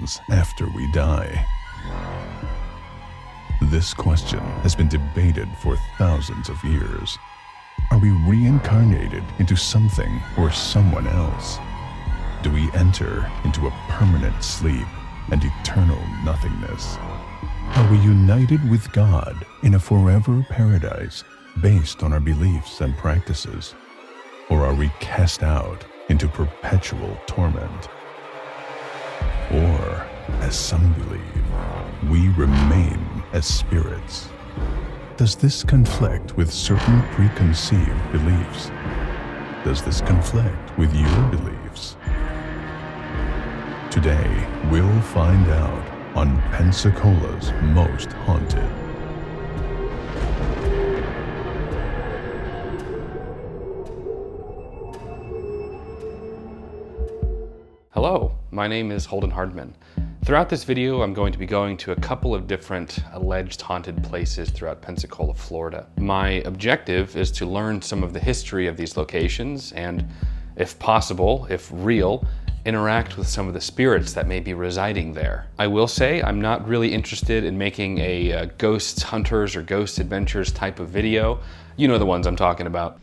happens after we die? This question has been debated for thousands of years. Are we reincarnated into something or someone else? Do we enter into a permanent sleep and eternal nothingness? Are we united with God in a forever paradise based on our beliefs and practices? Or are we cast out into perpetual torment? Or, as some believe, we remain as spirits. Does this conflict with certain preconceived beliefs? Does this conflict with your beliefs? Today, we'll find out on Pensacola's Most Haunted. Hello, my name is Holden Hardman. Throughout this video, I'm going to be going to a couple of different alleged haunted places throughout Pensacola, Florida. My objective is to learn some of the history of these locations and, if possible, if real, interact with some of the spirits that may be residing there. I will say I'm not really interested in making a ghost hunters or ghost adventures type of video. You know the ones I'm talking about.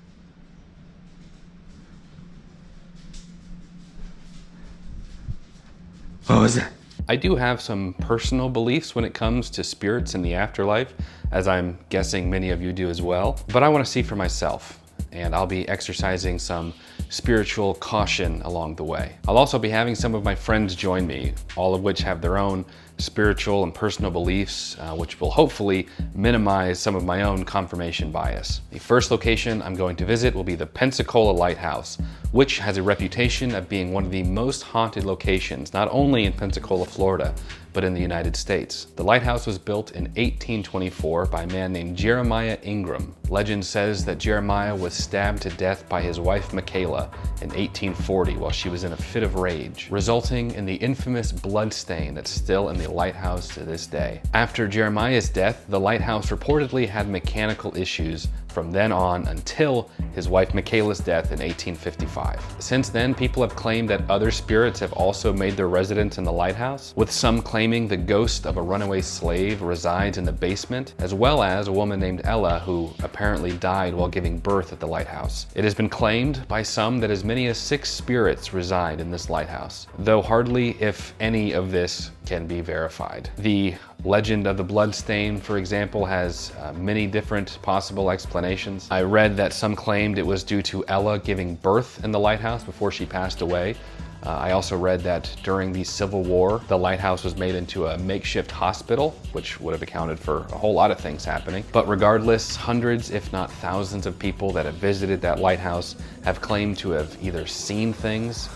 What was that? I do have some personal beliefs when it comes to spirits in the afterlife, as I'm guessing many of you do as well, but I want to see for myself, and I'll be exercising some spiritual caution along the way. I'll also be having some of my friends join me, all of which have their own spiritual and personal beliefs, which will hopefully minimize some of my own confirmation bias. The first location I'm going to visit will be the Pensacola Lighthouse, which has a reputation of being one of the most haunted locations, not only in Pensacola, Florida, but in the United States. The lighthouse was built in 1824 by a man named Jeremiah Ingram. Legend says that Jeremiah was stabbed to death by his wife Michaela in 1840 while she was in a fit of rage, resulting in the infamous blood stain that's still in the lighthouse to this day. After Jeremiah's death, the lighthouse reportedly had mechanical issues from then on until his wife Michaela's death in 1855. Since then, people have claimed that other spirits have also made their residence in the lighthouse, with some claiming the ghost of a runaway slave resides in the basement, as well as a woman named Ella who apparently died while giving birth at the lighthouse. It has been claimed by some that as many as 6 spirits reside in this lighthouse, though hardly, if any, of this can be verified. The legend of the blood stain, for example, has many different possible explanations. I read that some claimed it was due to Ella giving birth in the lighthouse before she passed away. I also read that during the Civil War, the lighthouse was made into a makeshift hospital, which would have accounted for a whole lot of things happening. But regardless, hundreds, if not thousands of people that have visited that lighthouse have claimed to have either seen things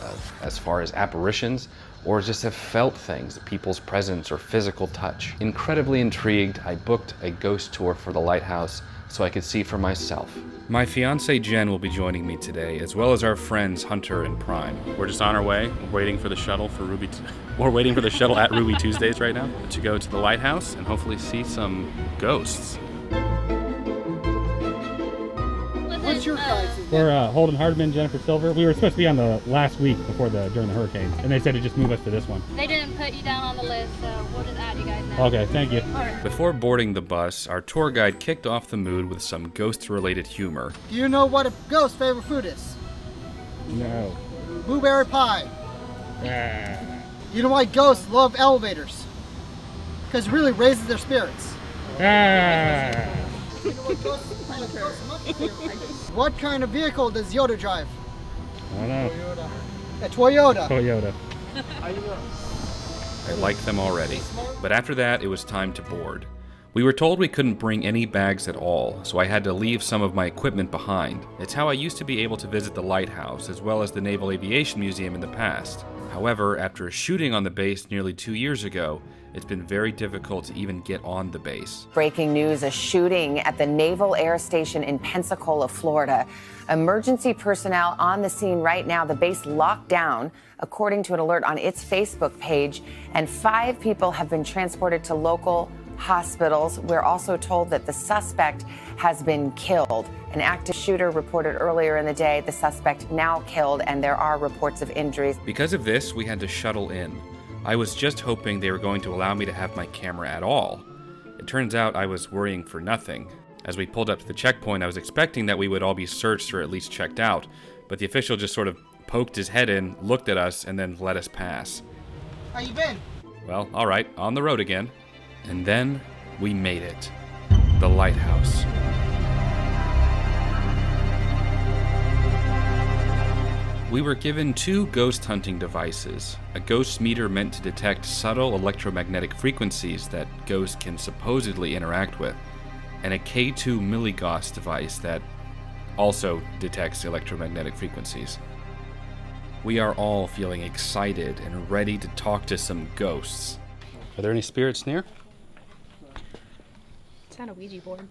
as far as apparitions, or just have felt things, people's presence or physical touch. Incredibly intrigued, I booked a ghost tour for the lighthouse so I could see for myself. My fiancee Jen will be joining me today, as well as our friends Hunter and Prime. We're just on our way, waiting for the shuttle for we're waiting for the shuttle at Ruby Tuesdays right now to go to the lighthouse and hopefully see some ghosts. What's your guys' We're Holden Hardman, Jennifer Silver. We were supposed to be on the last week before during the hurricane, and they said to just move us to this one. They didn't put you down on the list, so we'll just add you guys now. Okay, thank you. All right. Before boarding the bus, our tour guide kicked off the mood with some ghost-related humor. Do you know what a ghost's favorite food is? No. Blueberry pie. Ah. You know why ghosts love elevators? Because it really raises their spirits. Ah. You know what ghosts What kind of vehicle does Yoda drive? I don't know. A Toyota. Toyota. I like them already. But after that, it was time to board. We were told we couldn't bring any bags at all, so I had to leave some of my equipment behind. It's how I used to be able to visit the lighthouse, as well as the Naval Aviation Museum in the past. However, after a shooting on the base nearly 2 years ago, it's been very difficult to even get on the base. Breaking news, a shooting at the Naval Air Station in Pensacola, Florida. Emergency personnel on the scene right now. The base locked down, according to an alert on its Facebook page, and 5 people have been transported to local hospitals. We're also told that the suspect has been killed. An active shooter reported earlier in the day, the suspect now killed, and there are reports of injuries. Because of this, we had to shuttle in. I was just hoping they were going to allow me to have my camera at all. It turns out I was worrying for nothing. As we pulled up to the checkpoint, I was expecting that we would all be searched or at least checked out, but the official just sort of poked his head in, looked at us, and then let us pass. How you been? Well, all right, on the road again. And then we made it. The lighthouse. We were given 2 ghost hunting devices, a ghost meter meant to detect subtle electromagnetic frequencies that ghosts can supposedly interact with, and a K2 milligauss device that also detects electromagnetic frequencies. We are all feeling excited and ready to talk to some ghosts. Are there any spirits near? It's on a Ouija board.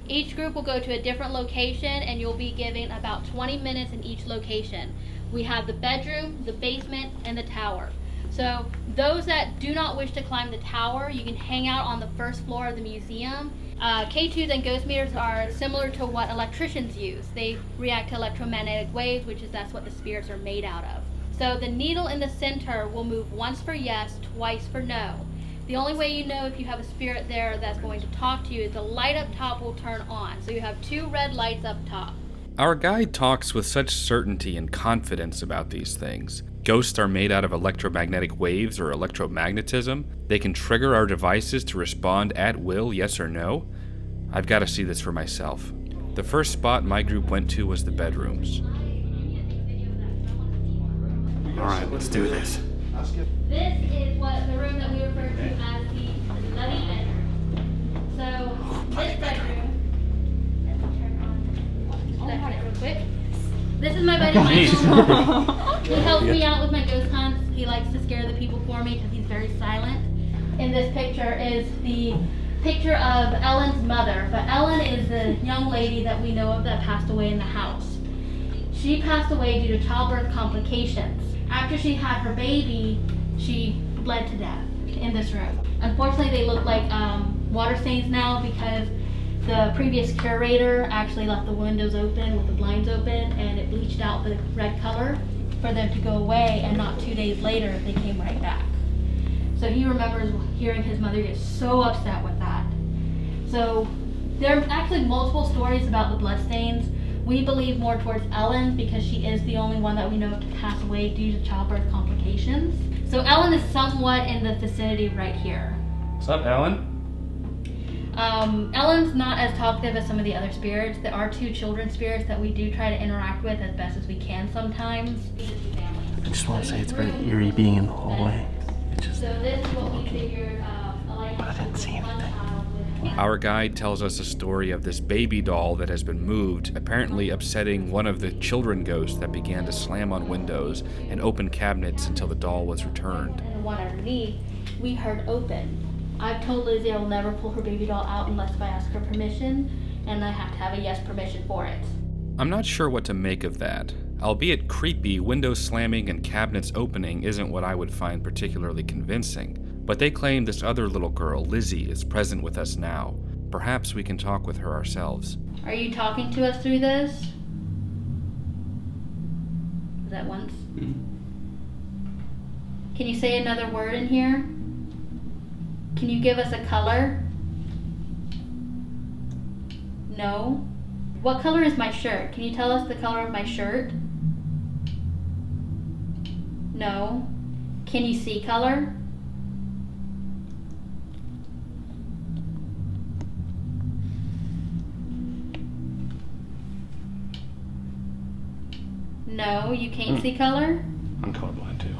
Each group will go to a different location and you'll be given about 20 minutes in each location. We have the bedroom, the basement, and the tower. So those that do not wish to climb the tower, you can hang out on the first floor of the museum. K2s and ghost meters are similar to what electricians use. They react to electromagnetic waves, that's what the spirits are made out of. So the needle in the center will move once for yes, twice for no. The only way you know if you have a spirit there that's going to talk to you is the light up top will turn on. So you have 2 red lights up top. Our guide talks with such certainty and confidence about these things. Ghosts are made out of electromagnetic waves or electromagnetism. They can trigger our devices to respond at will, yes or no. I've got to see this for myself. The first spot my group went to was the bedrooms. All right, let's do this. This is what the room that we refer to as the study bedroom. So this bedroom, let me turn on that real quick. This is my buddy Michael. He helps me out with my ghost hunts. He likes to scare the people for me because he's very silent. In this picture is the picture of Ellen's mother. But Ellen is the young lady that we know of that passed away in the house. She passed away due to childbirth complications. After she had her baby, she bled to death in this room. Unfortunately, they look like water stains now because the previous curator actually left the windows open with the blinds open and it bleached out the red color for them to go away, and not 2 days later, they came right back. So he remembers hearing his mother get so upset with that. So there are actually multiple stories about the bloodstains. We believe more towards Ellen because she is the only one that we know to pass away due to childbirth complications. So Ellen is somewhat in the vicinity right here. What's up, Ellen? Ellen's not as talkative as some of the other spirits. There are 2 children spirits that we do try to interact with as best as we can sometimes. I just want to say it's very eerie being in the hallway. So this is what we figured, But I didn't see anything. Our guide tells us a story of this baby doll that has been moved, apparently upsetting one of the children ghosts that began to slam on windows and open cabinets until the doll was returned. And the one underneath, we heard open. I've told Lizzie I will never pull her baby doll out unless I ask her permission, and I have to have a yes permission for it. I'm not sure what to make of that. Albeit creepy, windows slamming and cabinets opening isn't what I would find particularly convincing. But they claim this other little girl, Lizzie, is present with us now. Perhaps we can talk with her ourselves. Are you talking to us through this? Was that once? Can you say another word in here? Can you give us a color? No. What color is my shirt? Can you tell us the color of my shirt? No. Can you see color? No, you can't see color? I'm colorblind too.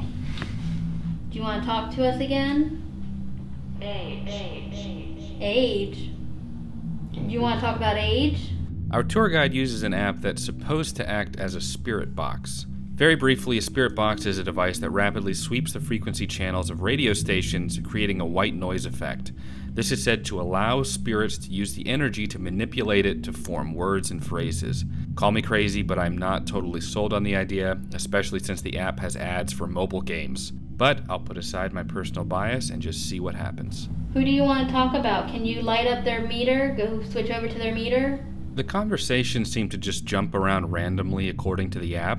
Do you want to talk to us again? Age? Do you want to talk about age? Our tour guide uses an app that's supposed to act as a spirit box. Very briefly, a spirit box is a device that rapidly sweeps the frequency channels of radio stations, creating a white noise effect. This is said to allow spirits to use the energy to manipulate it to form words and phrases. Call me crazy, but I'm not totally sold on the idea, especially since the app has ads for mobile games. But I'll put aside my personal bias and just see what happens. Who do you want to talk about? Can you light up their meter? Go switch over to their meter? The conversation seemed to just jump around randomly according to the app.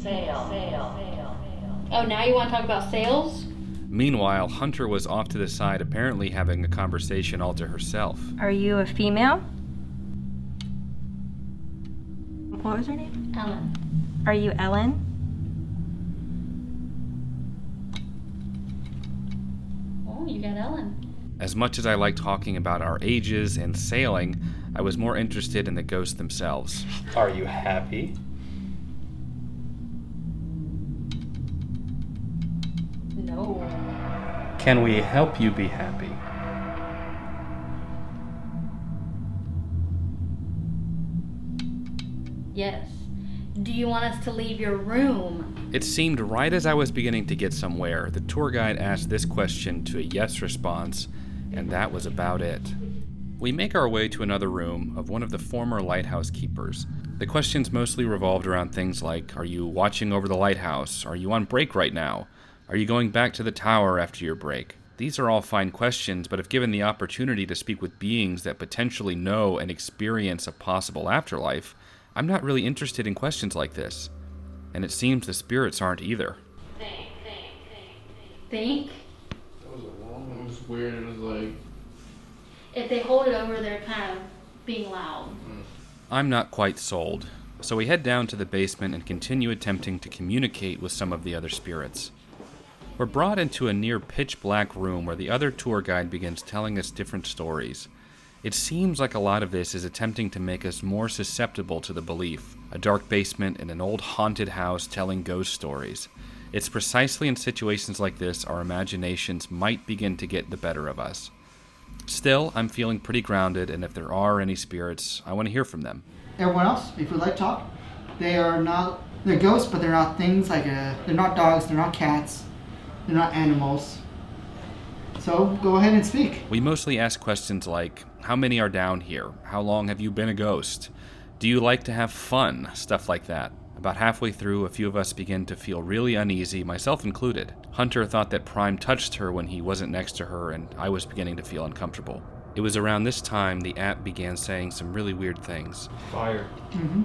Oh, now you want to talk about sales? Meanwhile, Hunter was off to the side, apparently having a conversation all to herself. Are you a female? What was her name? Ellen. Are you Ellen? Oh, you got Ellen. As much as I like talking about our ages and sailing, I was more interested in the ghosts themselves. Are you happy? No. Can we help you be happy? Yes. Do you want us to leave your room? It seemed right as I was beginning to get somewhere, the tour guide asked this question to a yes response, and that was about it. We make our way to another room of one of the former lighthouse keepers. The questions mostly revolved around things like, are you watching over the lighthouse? Are you on break right now? Are you going back to the tower after your break? These are all fine questions, but if given the opportunity to speak with beings that potentially know and experience a possible afterlife, I'm not really interested in questions like this. And it seems the spirits aren't either. Think? That was a long one. It was weird. It was like... If they hold it over, they're kind of being loud. I'm not quite sold, so we head down to the basement and continue attempting to communicate with some of the other spirits. We're brought into a near pitch black room where the other tour guide begins telling us different stories. It seems like a lot of this is attempting to make us more susceptible to the belief. A dark basement in an old haunted house telling ghost stories. It's precisely in situations like this our imaginations might begin to get the better of us. Still, I'm feeling pretty grounded, and if there are any spirits, I want to hear from them. Everyone else, if you'd like to talk, they're ghosts, but they're not things like they're not dogs, they're not cats, they're not animals. So go ahead and speak. We mostly ask questions like, how many are down here? How long have you been a ghost? Do you like to have fun? Stuff like that. About halfway through, a few of us begin to feel really uneasy, myself included. Hunter thought that Prime touched her when he wasn't next to her, and I was beginning to feel uncomfortable. It was around this time the app began saying some really weird things. Fire. Mm-hmm.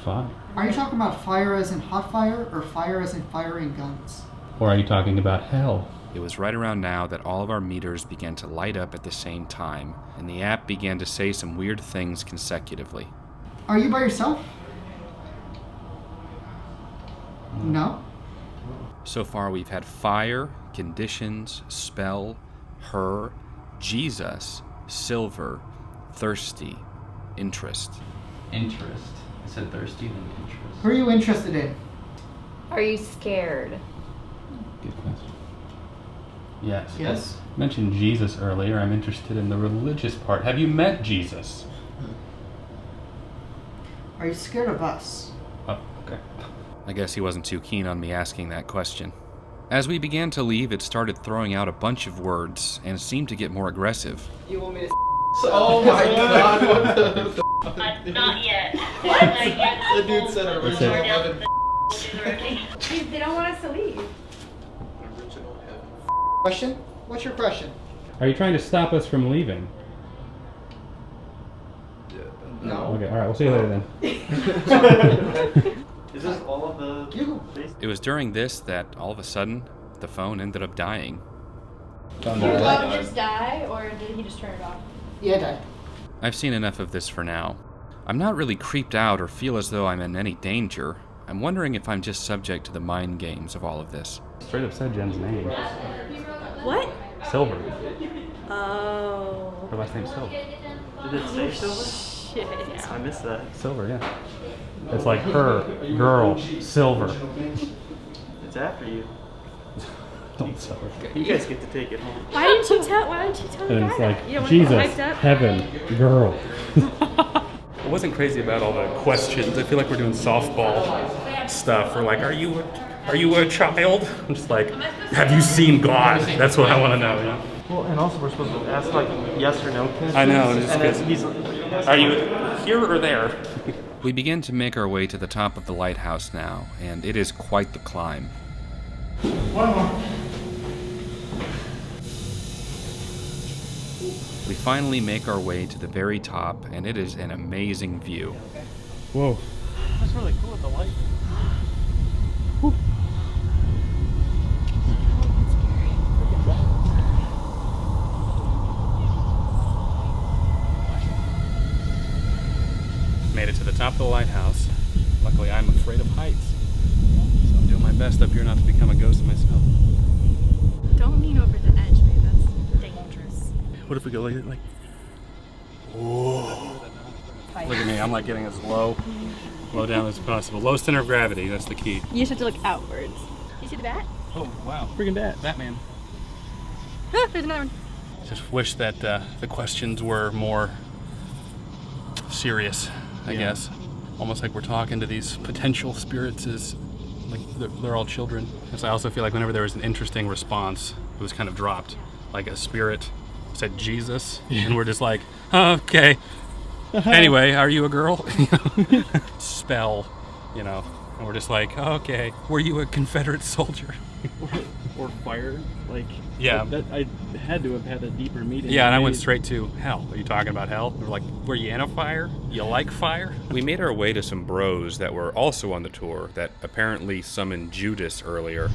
Fire. Are you talking about fire as in hot fire, or fire as in firing guns? Or are you talking about hell? It was right around now that all of our meters began to light up at the same time, and the app began to say some weird things consecutively. Are you by yourself? No. So far we've had fire, conditions, spell, her, Jesus, silver, thirsty, interest. Interest. I said thirsty, then interest. Who are you interested in? Are you scared? Good question. Yes. Yes. I mentioned Jesus earlier. I'm interested in the religious part. Have you met Jesus? Are you scared of us? Oh, okay. I guess he wasn't too keen on me asking that question. As we began to leave, it started throwing out a bunch of words and seemed to get more aggressive. You want me to Oh my god, what the Not yet. The dude said original heaven. They don't want us to leave. Original heaven. Question? What's your question? Are you trying to stop us from leaving? No. Okay, alright, we'll see you later then. Is this all of the... It was during this that, all of a sudden, the phone ended up dying. Did the phone just die, or did he just turn it off? Yeah, Dad. I've seen enough of this for now. I'm not really creeped out or feel as though I'm in any danger. I'm wondering if I'm just subject to the mind games of all of this. Straight up said Jen's name. What? Silver. Oh. Her last name's Silver. Did it say silver? Shit. I missed that. Silver, yeah. It's like her, girl, Silver. It's after you. Don't Silver. You guys get to take it home. Why didn't you tell the And guy it's that? like, You don't want to get Jesus, hyped up? heaven, girl. I wasn't crazy about all the questions. I feel like we're doing softball stuff. We're like, are you a child? I'm just like, have you seen God? That's what I want to know. Yeah. Well, and also we're supposed to ask like yes or no questions. I know, it's And good. then he's Are you here or there? We begin to make our way to the top of the lighthouse now, and it is quite the climb. One more. We finally make our way to the very top, and it is an amazing view. Whoa. That's really cool with the light. Pensacola Lighthouse. Luckily, I'm afraid of heights, so I'm doing my best up here not to become a ghost myself. Don't lean over the edge, babe. That's dangerous. What if we go like whoa. Look at me, I'm like getting as low down as possible. Low center of gravity, that's the key. You just have to look outwards. You see the bat? Oh, wow. Freaking Batman. Ah, there's another one. Just wish that the questions were more serious, I guess. Almost like we're talking to these potential spirits as like they're all children. Because I also feel like whenever there was an interesting response, it was kind of dropped. Like a spirit said Jesus, and we're just like, oh, okay. Anyway, are you a girl? Spell, you know. And we're just like, oh, okay. Were you a Confederate soldier? or fire. Like, yeah. I had to have had a deeper meaning. Yeah, and I went straight to hell. Are you talking about hell? We're like, were you in a fire? You like fire? We made our way to some bros that were also on the tour that apparently summoned Judas earlier.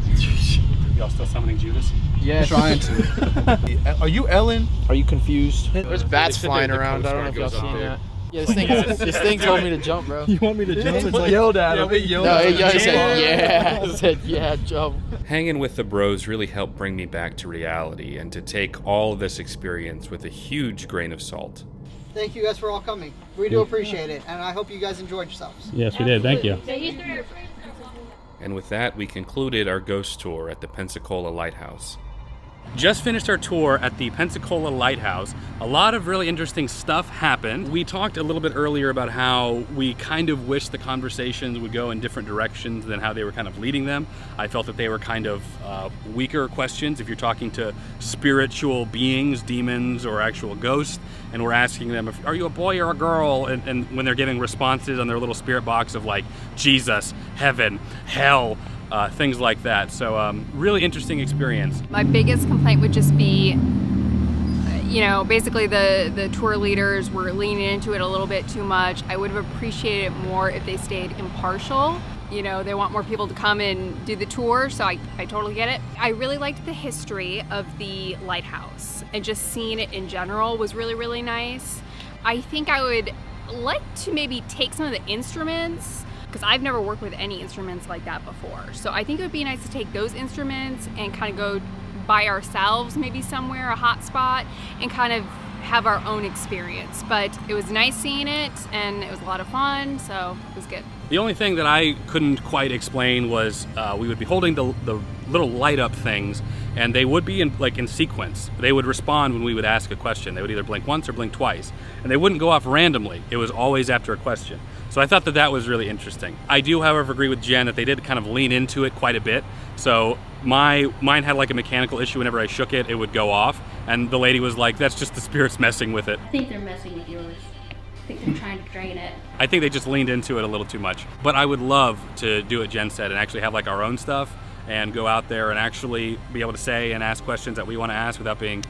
Y'all still summoning Judas? Yeah, trying to. Are you Ellen? Are you confused? There's bats They said flying the around. I don't know if y'all Coast Guard seen goes that. up Yeah, this thing told me to jump, bro. You want me to jump? It's like, yelled at him. No, he said, yeah. He said, yeah, jump. Hanging with the bros really helped bring me back to reality and to take all of this experience with a huge grain of salt. Thank you guys for all coming. We do appreciate it, and I hope you guys enjoyed yourselves. Yes, we did. Thank you. And with that, we concluded our ghost tour at the Pensacola Lighthouse. Just finished our tour at the Pensacola Lighthouse. A lot of really interesting stuff happened. We talked a little bit earlier about how we kind of wish the conversations would go in different directions than how they were kind of leading them. I felt that they were kind of weaker questions if you're talking to spiritual beings, demons, or actual ghosts, and we're asking them, are you a boy or a girl? And when they're giving responses on their little spirit box of like Jesus, heaven, hell, things like that. So really interesting experience. My biggest complaint would just be, you know, basically the tour leaders were leaning into it a little bit too much. I would have appreciated it more if they stayed impartial. You know, they want more people to come and do the tour, so I totally get it. I really liked the history of the lighthouse, and just seeing it in general was really, really nice. I think I would like to maybe take some of the instruments, because I've never worked with any instruments like that before. So I think it would be nice to take those instruments and kind of go by ourselves, maybe somewhere, a hot spot, and kind of have our own experience. But it was nice seeing it, and it was a lot of fun, so it was good. The only thing that I couldn't quite explain was we would be holding the little light up things, and they would be in sequence. They would respond when we would ask a question. They would either blink once or blink twice, and they wouldn't go off randomly. It was always after a question. So I thought that was really interesting. I do, however, agree with Jen that they did kind of lean into it quite a bit. So mine had like a mechanical issue. Whenever I shook it, it would go off. And the lady was like, that's just the spirits messing with it. I think they're messing with yours. I think they're trying to drain it. I think they just leaned into it a little too much. But I would love to do what Jen said and actually have like our own stuff and go out there and actually be able to say and ask questions that we want to ask without being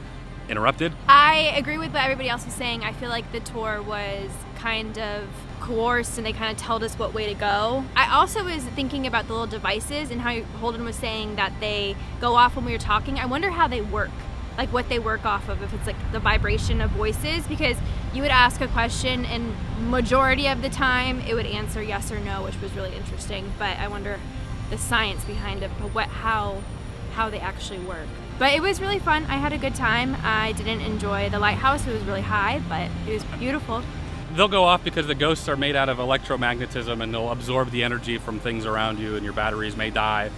interrupted. I agree with what everybody else was saying. I feel like the tour was kind of coerced and they kind of told us what way to go. I also was thinking about the little devices and how Holden was saying that they go off when we were talking. I wonder how they work, like what they work off of, if it's like the vibration of voices, because you would ask a question and majority of the time it would answer yes or no, which was really interesting. But I wonder the science behind it, how they actually work. But it was really fun. I had a good time. I didn't enjoy the lighthouse. It was really high, but it was beautiful. They'll go off because the ghosts are made out of electromagnetism and they'll absorb the energy from things around you and your batteries may die,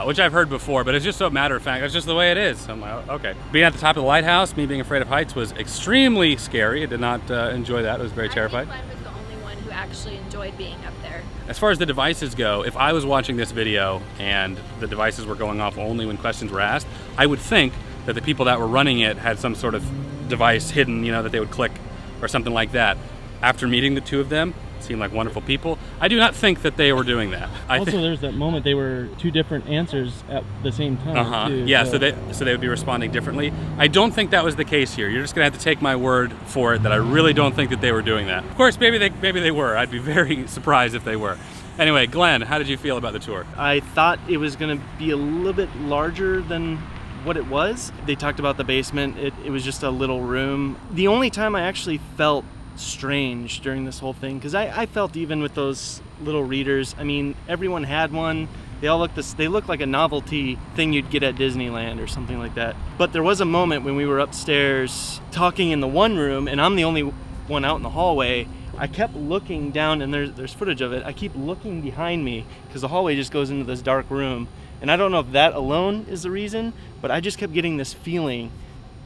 which I've heard before, but it's just so matter of fact. It's just the way it is. I'm like, okay. Being at the top of the lighthouse, me being afraid of heights was extremely scary. I did not enjoy that. I was very terrified. I think Glenn was the only one who actually enjoyed being up there. As far as the devices go, if I was watching this video and the devices were going off only when questions were asked, I would think that the people that were running it had some sort of device hidden, you know, that they would click or something like that. After meeting the two of them, seemed like wonderful people. I do not think that they were doing that. There's that moment they were two different answers at the same time. Too, yeah, so they would be responding differently. I don't think that was the case here. You're just gonna have to take my word for it that I really don't think that they were doing that. Of course, maybe they were. I'd be very surprised if they were. Anyway, Glenn, how did you feel about the tour? I thought it was going to be a little bit larger than what it was. They talked about the basement. It was just a little room. The only time I actually felt strange during this whole thing, because I felt even with those little readers, I mean, everyone had one. They all they look like a novelty thing you'd get at Disneyland or something like that. But there was a moment when we were upstairs talking in the one room, and I'm the only one out in the hallway. I kept looking down, and there's footage of it. I keep looking behind me because the hallway just goes into this dark room. And I don't know if that alone is the reason, but I just kept getting this feeling,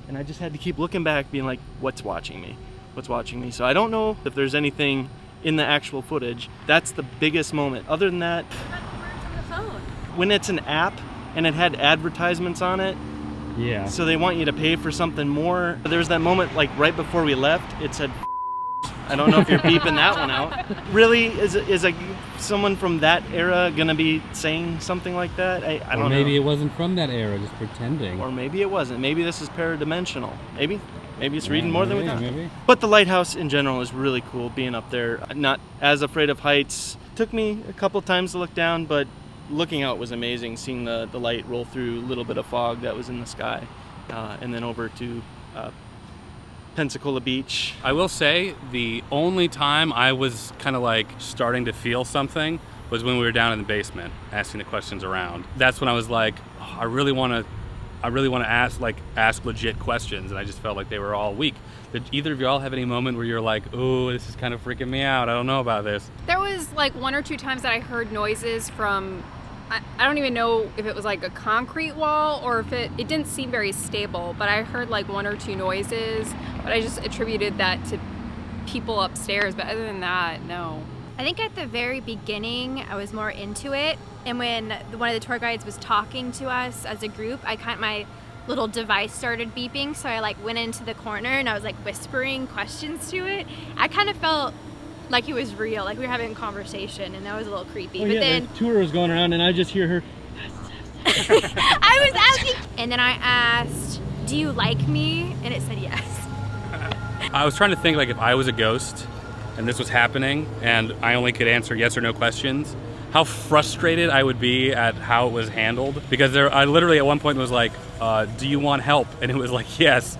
and I just had to keep looking back, being like, what's watching me? What's watching me? So I don't know if there's anything in the actual footage. That's the biggest moment. Other than that, when it's an app and it had advertisements on it, yeah, so they want you to pay for something more. There's that moment like right before we left, it said, I don't know if you're beeping that one out. Really, is someone from that era gonna be saying something like that? I don't know. Maybe it wasn't from that era, just pretending. Or maybe it wasn't. Maybe this is paradimensional. Maybe it's reading more than we thought. Maybe. But the lighthouse in general is really cool. Being up there, not as afraid of heights. Took me a couple times to look down, but looking out was amazing. Seeing the light roll through a little bit of fog that was in the sky, and then over to Pensacola Beach. I will say the only time I was kind of like starting to feel something was when we were down in the basement asking the questions around. That's when I was like, oh, I really want to ask legit questions, and I just felt like they were all weak. Did either of y'all have any moment where you're like, oh, this is kind of freaking me out, I don't know about this? There was like one or two times that I heard noises from, I don't even know if it was like a concrete wall or if it didn't seem very stable, but I heard like one or two noises, but I just attributed that to people upstairs. But other than that, no. I think at the very beginning, I was more into it. And when one of the tour guides was talking to us as a group, my little device started beeping. So I like went into the corner and I was like whispering questions to it. I kind of felt like it was real, like we were having a conversation, and that was a little creepy. Oh, but yeah, then the tour was going around and I just hear her. I was asking, and then I asked, do you like me? And it said yes. I was trying to think like if I was a ghost and this was happening and I only could answer yes or no questions, how frustrated I would be at how it was handled. Because I literally at one point was like, do you want help? And it was like, yes.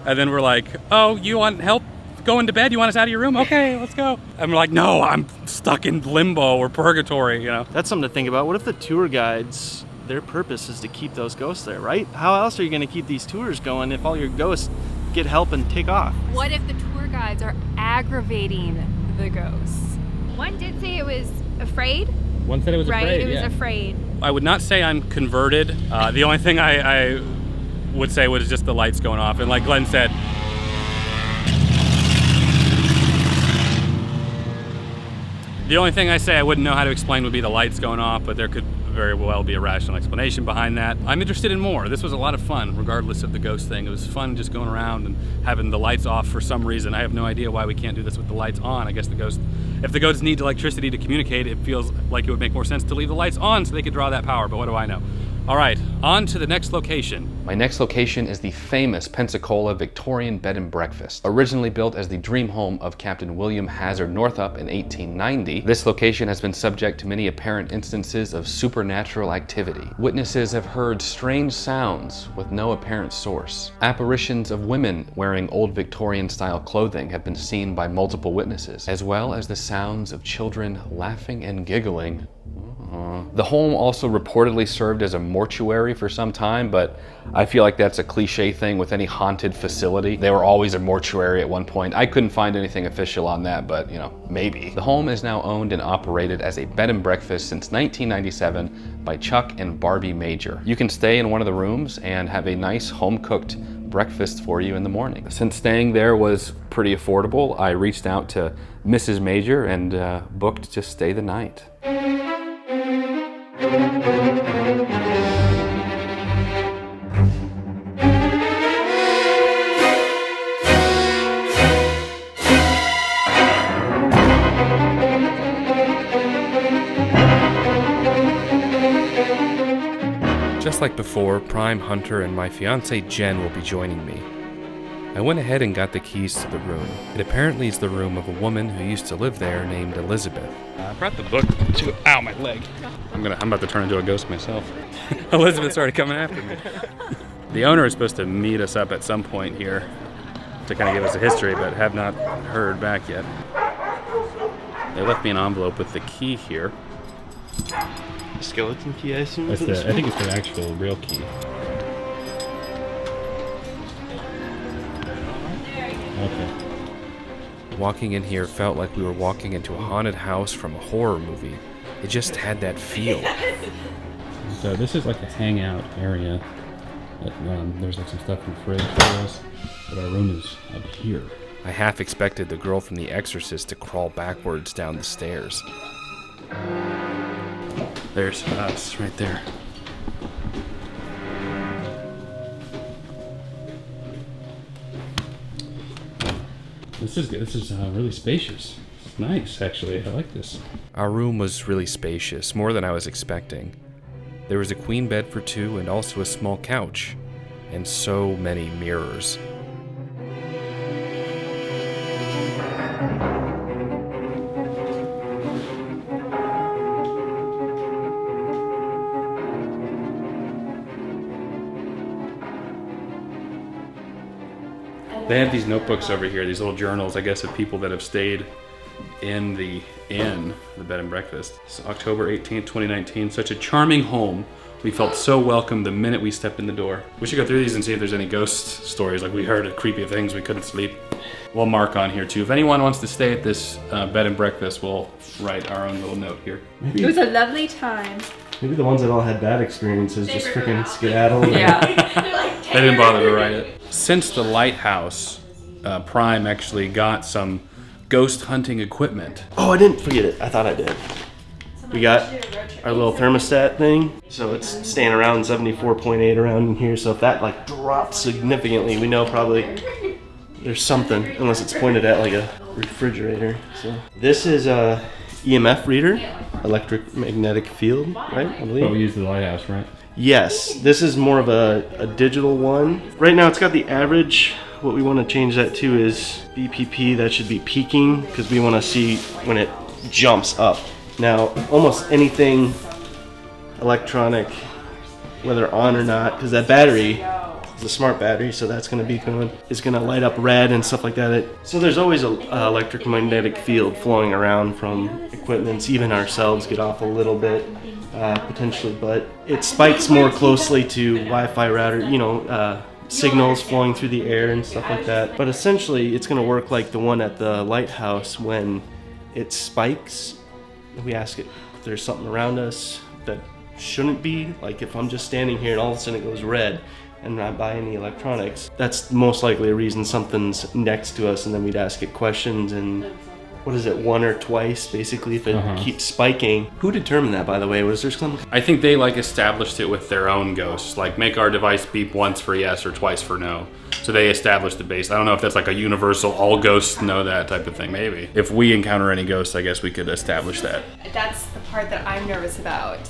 And then we're like, oh, you want help going to bed? You want us out of your room? Okay, let's go. And we're like, no, I'm stuck in limbo or purgatory, you know? That's something to think about. What if the tour guides, their purpose is to keep those ghosts there, right? How else are you going to keep these tours going if all your ghosts get help and take off? What if the tour guides are aggravating the ghosts? One did say it was afraid. One said it was right? afraid. It was afraid. I would not say I'm converted. The only thing I would say was just the lights going off. And like Glenn said, the only thing I say I wouldn't know how to explain would be the lights going off, but there could very well be a rational explanation behind that. I'm interested in more. This was a lot of fun, regardless of the ghost thing. It was fun just going around and having the lights off for some reason. I have no idea why we can't do this with the lights on. I guess if the ghosts need electricity to communicate, it feels like it would make more sense to leave the lights on so they could draw that power, but what do I know? All right, on to the next location. My next location is the famous Pensacola Victorian bed and breakfast. Originally built as the dream home of Captain William Hazard Northup in 1890, this location has been subject to many apparent instances of supernatural activity. Witnesses have heard strange sounds with no apparent source. Apparitions of women wearing old Victorian-style clothing have been seen by multiple witnesses, as well as the sounds of children laughing and giggling. The home also reportedly served as a mortuary for some time, but I feel like that's a cliche thing with any haunted facility. They were always a mortuary at one point. I couldn't find anything official on that, but you know, maybe. The home is now owned and operated as a bed and breakfast since 1997 by Chuck and Barbie Major. You can stay in one of the rooms and have a nice home-cooked breakfast for you in the morning. Since staying there was pretty affordable, I reached out to Mrs. Major and booked to stay the night. Just like before, Prime Hunter and my fiancee Jen will be joining me. I went ahead and got the keys to the room. It apparently is the room of a woman who used to live there named Elizabeth. I brought the book to, ow, my leg. I'm about to turn into a ghost myself. Elizabeth started coming after me. The owner is supposed to meet us up at some point here. to kind of give us a history, but have not heard back yet. They left me an envelope with the key here. Skeleton key, I assume. I think it's the actual real key. Okay. Walking in here felt like we were walking into a haunted house from a horror movie. It just had that feel. So this is like a hangout area. There's like some stuff in the fridge for us, but our room is up here. I half expected the girl from The Exorcist to crawl backwards down the stairs. There's us right there. This is good. This is really spacious. It's nice, actually. I like this. Our room was really spacious, more than I was expecting. There was a queen bed for two and also a small couch, and so many mirrors. They have these notebooks over here, these little journals, I guess, of people that have stayed in the bed and breakfast. It's October 18th, 2019. Such a charming home. We felt so welcome the minute we stepped in the door. We should go through these and see if there's any ghost stories. Like we heard creepy things, we couldn't sleep. We'll mark on here too. If anyone wants to stay at this bed and breakfast, we'll write our own little note here. It was a lovely time. Maybe the ones that all had bad experiences just freaking skedaddled. Yeah. They didn't bother to write it. Since the Lighthouse, Prime actually got some ghost hunting equipment. Oh, I didn't forget it. I thought I did. We got our little thermostat thing. So it's staying around 74.8 around in here. So if that like drops significantly, we know probably there's something, unless it's pointed at like a refrigerator. So this is a EMF reader, electromagnetic field, right? I believe. But we use the Lighthouse, right? Yes, this is more of a digital one. Right now it's got the average. What we want to change that to is BPP. That should be peaking because we want to see when it jumps up. Now, almost anything electronic, whether on or not, because that battery is a smart battery, so that's going to be going, is going to light up red and stuff like that. So there's always an electromagnetic field flowing around from equipments. Even ourselves get off a little bit. Potentially, but it spikes more closely to Wi-Fi router, signals flowing through the air and stuff like that. But essentially, it's going to work like the one at the Lighthouse. When it spikes, we ask it if there's something around us that shouldn't be. Like if I'm just standing here and all of a sudden it goes red and not by any electronics, that's most likely a reason something's next to us, and then we'd ask it questions and what is it, one or twice, basically, if it keeps spiking. Who determined that, by the way? Was there some? I think they like established it with their own ghosts, like make our device beep once for yes or twice for no. So they established the base. I don't know if that's like a universal, all ghosts know that type of thing, maybe. If we encounter any ghosts, I guess we could establish that. That's the part that I'm nervous about.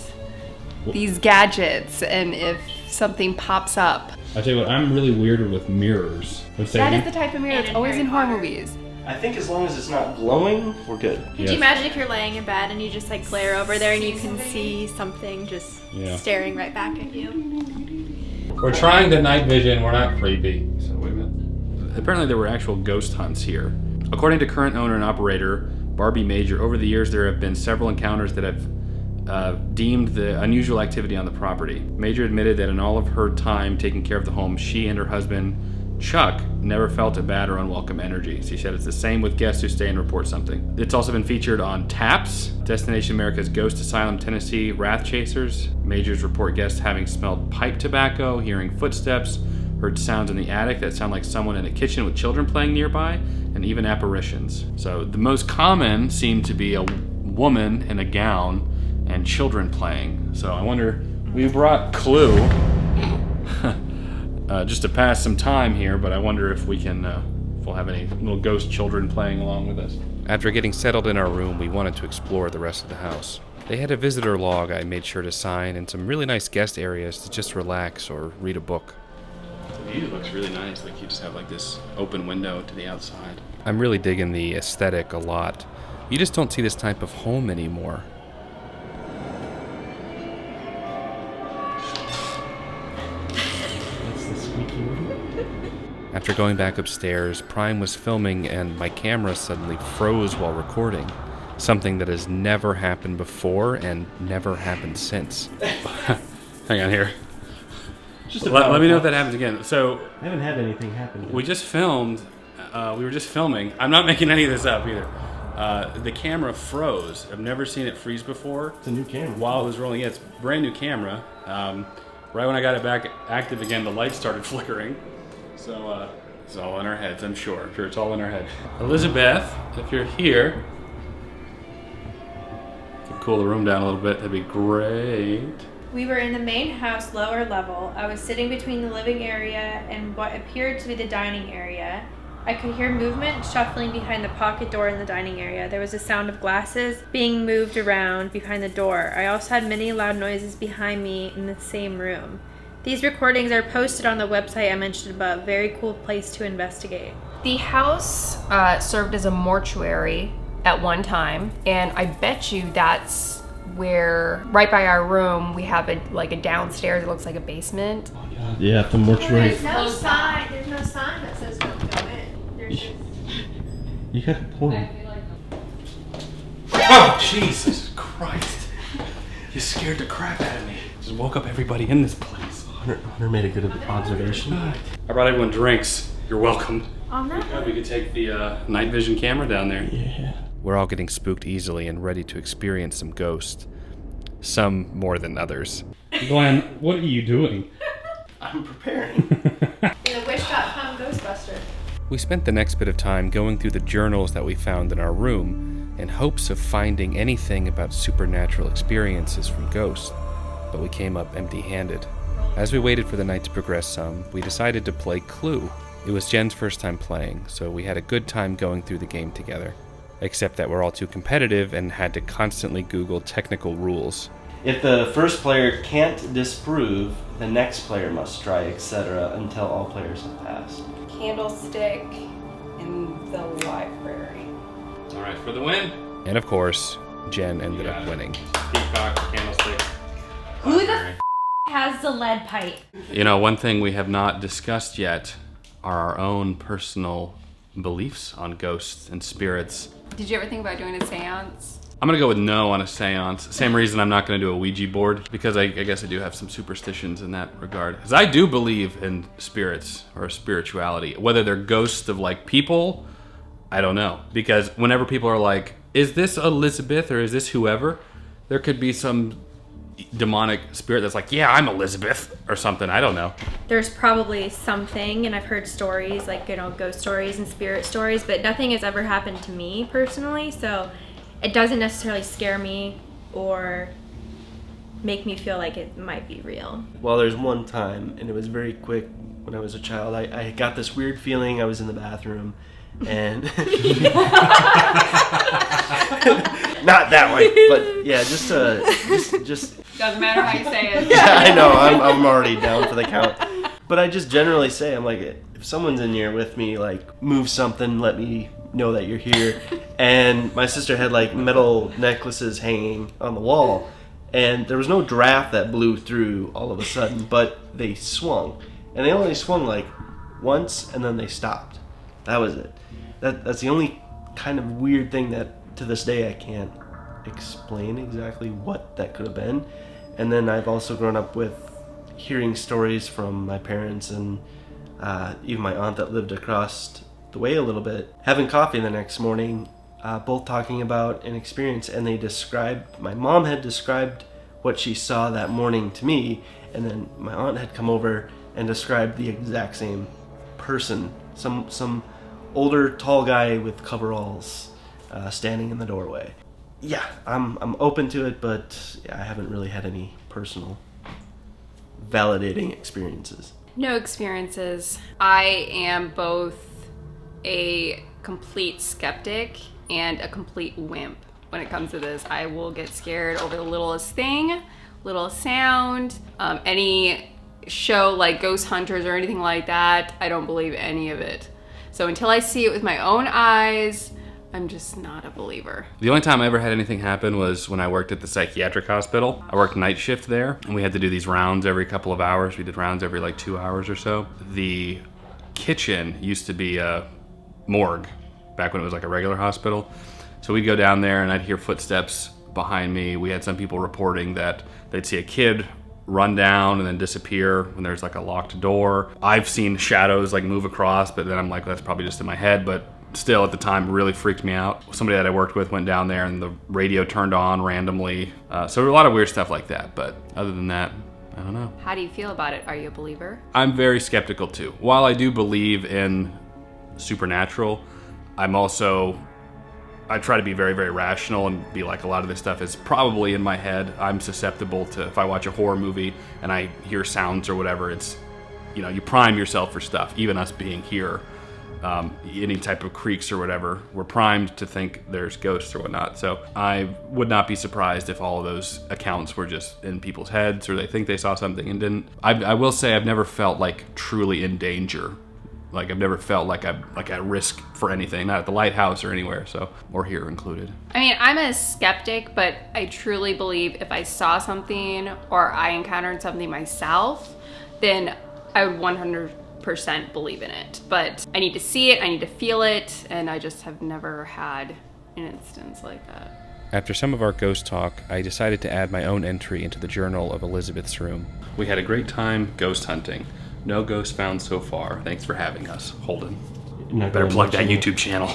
These gadgets, and if something pops up. I'll tell you what, I'm really weirded with mirrors. That is the type of mirror that's always in horror movies. I think as long as it's not glowing, we're good. Could you imagine if you're laying in bed and you just like glare over there and you can see something just staring right back at you? We're trying the night vision, we're not creepy. So wait a minute. Apparently there were actual ghost hunts here. According to current owner and operator, Barbie Major, over the years there have been several encounters that have deemed the unusual activity on the property. Major admitted that in all of her time taking care of the home, she and her husband, Chuck, never felt a bad or unwelcome energy. She said it's the same with guests who stay and report something. It's also been featured on TAPS, Destination America's Ghost Asylum Tennessee Wrath Chasers. Majors report guests having smelled pipe tobacco, hearing footsteps, heard sounds in the attic that sound like someone in a kitchen with children playing nearby, and even apparitions. So the most common seemed to be a woman in a gown and children playing. So I wonder, we brought Clue just to pass some time here, but I wonder if we can, if we'll have any little ghost children playing along with us. After getting settled in our room, we wanted to explore the rest of the house. They had a visitor log I made sure to sign, and some really nice guest areas to just relax or read a book. The view looks really nice, like you just have like this open window to the outside. I'm really digging the aesthetic a lot. You just don't see this type of home anymore. After going back upstairs, Prime was filming and my camera suddenly froze while recording. Something that has never happened before and never happened since. Hang on here. Let me know if that happens again. So I haven't had anything happen yet. we just filmed. We were just filming. I'm not making any of this up either. The camera froze. I've never seen it freeze before. It's a new camera. While it was rolling, yeah, it's a brand new camera. Right when I got it back active again, the light started flickering. So it's all in our heads, I'm sure. I'm sure it's all in our head. Elizabeth, if you're here, could cool the room down a little bit. That'd be great. We were in the main house, lower level. I was sitting between the living area and what appeared to be the dining area. I could hear movement shuffling behind the pocket door in the dining area. There was a sound of glasses being moved around behind the door. I also had many loud noises behind me in the same room. These recordings are posted on the website I mentioned above. Very cool place to investigate. The house served as a mortuary at one time, and I bet you that's where, right by our room, we have a downstairs. It looks like a basement. Yeah, the mortuary. There's no sign that says don't go in. You got a point. Oh, Jesus Christ. You scared the crap out of me. Just woke up everybody in this place. Hunter made a good observation. I brought everyone drinks. You're welcome. On that We could take the night vision camera down there. Yeah. We're all getting spooked easily and ready to experience some ghosts. Some more than others. Glenn, what are you doing? I'm preparing. in the Wish.com Ghostbuster. We spent the next bit of time going through the journals that we found in our room in hopes of finding anything about supernatural experiences from ghosts, but we came up empty-handed. As we waited for the night to progress some, we decided to play Clue. It was Jen's first time playing, so we had a good time going through the game together. Except that we're all too competitive and had to constantly Google technical rules. If the first player can't disprove, the next player must try, etc., until all players have passed. Candlestick in the library. All right, for the win. And of course, Jen ended up winning. Peacock, candlestick. Who the f has the lead pipe? You know, one thing we have not discussed yet are our own personal beliefs on ghosts and spirits. Did you ever think about doing a seance? I'm gonna go with no on a seance. Same reason I'm not gonna do a Ouija board, because I guess I do have some superstitions in that regard. Because I do believe in spirits or spirituality. Whether they're ghosts of like people, I don't know. Because whenever people are like, is this Elizabeth or is this whoever? There could be some demonic spirit that's like, yeah, I'm Elizabeth or something. I don't know. There's probably something, and I've heard stories, like, ghost stories and spirit stories, but nothing has ever happened to me personally, so it doesn't necessarily scare me or make me feel like it might be real. Well, there's one time, and it was very quick when I was a child. I got this weird feeling. I was in the bathroom, and not that one, but yeah, just Doesn't matter how you say it. Yeah, I know. I'm already down for the count. But I just generally say, I'm like, if someone's in here with me, like, move something, let me know that you're here. And my sister had like metal necklaces hanging on the wall, and there was no draft that blew through all of a sudden, but they swung, and they only swung like once, and then they stopped. That was it. That's the only kind of weird thing that to this day I can't explain exactly what that could have been. And then I've also grown up with hearing stories from my parents and even my aunt that lived across the way a little bit, having coffee the next morning, both talking about an experience, and they described, my mom had described what she saw that morning to me, and then my aunt had come over and described the exact same person, some older tall guy with coveralls standing in the doorway. Yeah, I'm open to it, but yeah, I haven't really had any personal validating experiences. No experiences. I am both a complete skeptic and a complete wimp when it comes to this. I will get scared over the littlest thing, littlest sound, any show like Ghost Hunters or anything like that. I don't believe any of it. So until I see it with my own eyes, I'm just not a believer. The only time I ever had anything happen was when I worked at the psychiatric hospital. I worked night shift there, and we had to do these rounds every couple of hours. We did rounds every like 2 hours or so. The kitchen used to be a morgue back when it was like a regular hospital. So we'd go down there and I'd hear footsteps behind me. We had some people reporting that they'd see a kid run down and then disappear when there's like a locked door. I've seen shadows like move across, but then I'm like, that's probably just in my head. But still at the time, it really freaked me out. Somebody that I worked with went down there and the radio turned on randomly. So there were a lot of weird stuff like that. But other than that, I don't know. How do you feel about it? Are you a believer? I'm very skeptical too. While I do believe in supernatural, I try to be very, very rational and be like, a lot of this stuff is probably in my head. I'm susceptible to, if I watch a horror movie and I hear sounds or whatever, it's, you know, you prime yourself for stuff. Even us being here, any type of creaks or whatever, we're primed to think there's ghosts or whatnot. So I would not be surprised if all of those accounts were just in people's heads or they think they saw something and didn't. I will say I've never felt like truly in danger. Like I've never felt like I'm like at risk for anything, not at the lighthouse or anywhere, so, or here included. I mean, I'm a skeptic, but I truly believe if I saw something or I encountered something myself, then I would 100% believe in it. But I need to see it, I need to feel it, and I just have never had an instance like that. After some of our ghost talk, I decided to add my own entry into the journal of Elizabeth's room. We had a great time ghost hunting. No ghosts found so far. Thanks for having us, Holden. Better plug that YouTube channel.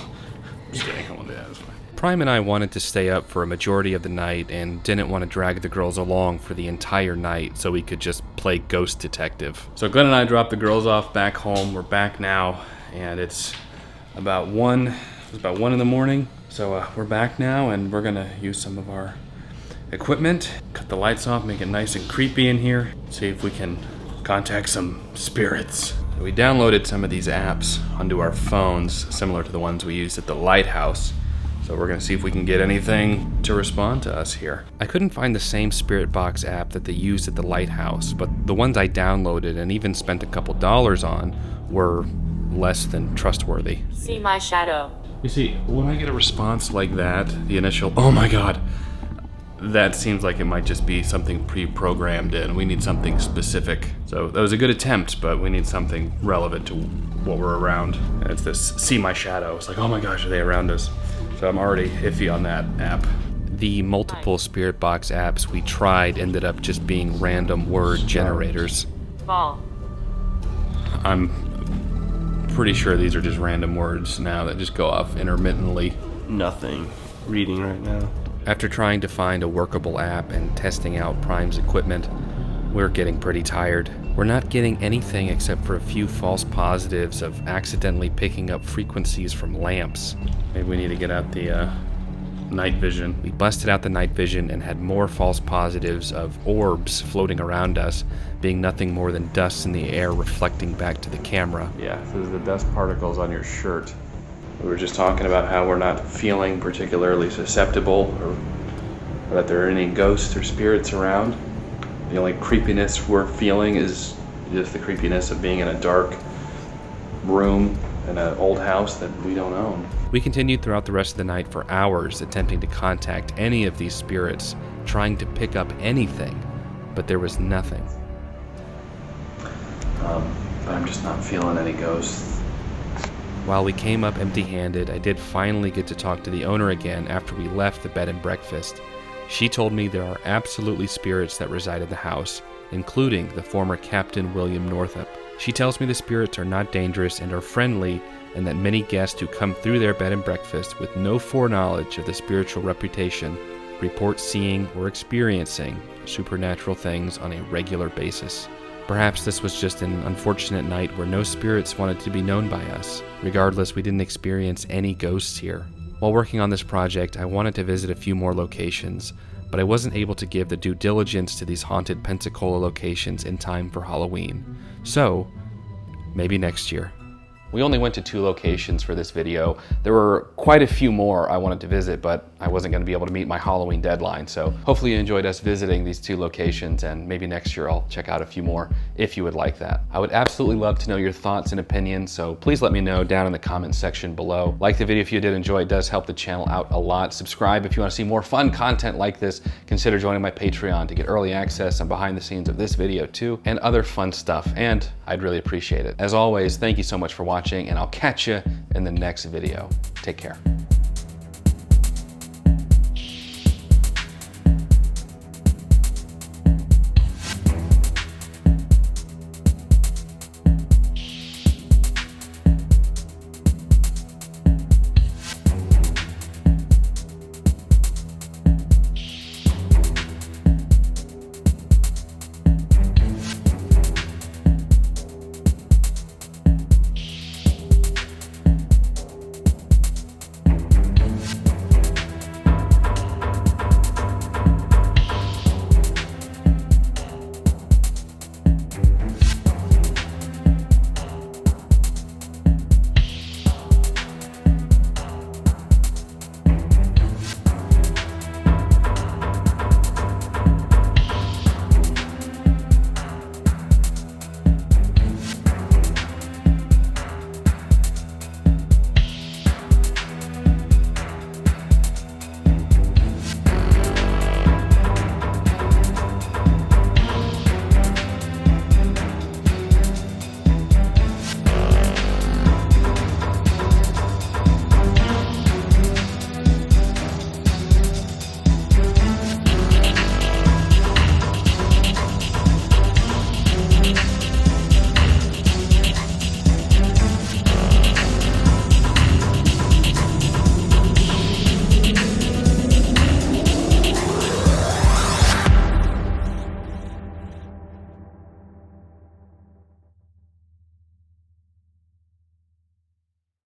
Just kidding, I won't do that. That's fine. Prime and I wanted to stay up for a majority of the night and didn't want to drag the girls along for the entire night so we could just play ghost detective. So Glenn and I dropped the girls off back home. We're back now, and it's about 1 in the morning. So we're back now, and we're gonna use some of our equipment, cut the lights off, make it nice and creepy in here, see if we can contact some spirits. We downloaded some of these apps onto our phones, similar to the ones we used at the lighthouse. So we're gonna see if we can get anything to respond to us here. I couldn't find the same Spirit Box app that they used at the lighthouse, but the ones I downloaded and even spent a couple dollars on were less than trustworthy. See my shadow. You see, when I get a response like that, the initial, oh my God, that seems like it might just be something pre-programmed in. We need something specific. So that was a good attempt, but we need something relevant to what we're around. And it's this see my shadow. It's like, oh my gosh, are they around us? So I'm already iffy on that app. The multiple Spirit Box apps we tried ended up just being random word generators. Ball. I'm pretty sure these are just random words now that just go off intermittently. Nothing. Reading right now. After trying to find a workable app and testing out Prime's equipment, we're getting pretty tired. We're not getting anything except for a few false positives of accidentally picking up frequencies from lamps. Maybe we need to get out the night vision. We busted out the night vision and had more false positives of orbs floating around us, being nothing more than dust in the air reflecting back to the camera. Yeah, this is the dust particles on your shirt. We were just talking about how we're not feeling particularly susceptible or that there are any ghosts or spirits around. The only creepiness we're feeling is just the creepiness of being in a dark room in an old house that we don't own. We continued throughout the rest of the night for hours attempting to contact any of these spirits, trying to pick up anything, but there was nothing. I'm just not feeling any ghosts. While we came up empty-handed, I did finally get to talk to the owner again after we left the bed and breakfast. She told me there are absolutely spirits that reside in the house, including the former Captain William Northup. She tells me the spirits are not dangerous and are friendly, and that many guests who come through their bed and breakfast with no foreknowledge of the spiritual reputation report seeing or experiencing supernatural things on a regular basis. Perhaps this was just an unfortunate night where no spirits wanted to be known by us. Regardless, we didn't experience any ghosts here. While working on this project, I wanted to visit a few more locations, but I wasn't able to give the due diligence to these haunted Pensacola locations in time for Halloween. So, maybe next year. We only went to 2 locations for this video. There were quite a few more I wanted to visit, but I wasn't going to be able to meet my Halloween deadline. So hopefully you enjoyed us visiting these 2 locations, and maybe next year I'll check out a few more if you would like that. I would absolutely love to know your thoughts and opinions, so please let me know down in the comment section below. Like the video if you did enjoy, it does help the channel out a lot. Subscribe if you want to see more fun content like this. Consider joining my Patreon to get early access and behind the scenes of this video too, and other fun stuff. And I'd really appreciate it. As always, thank you so much for watching, and I'll catch you in the next video. Take care.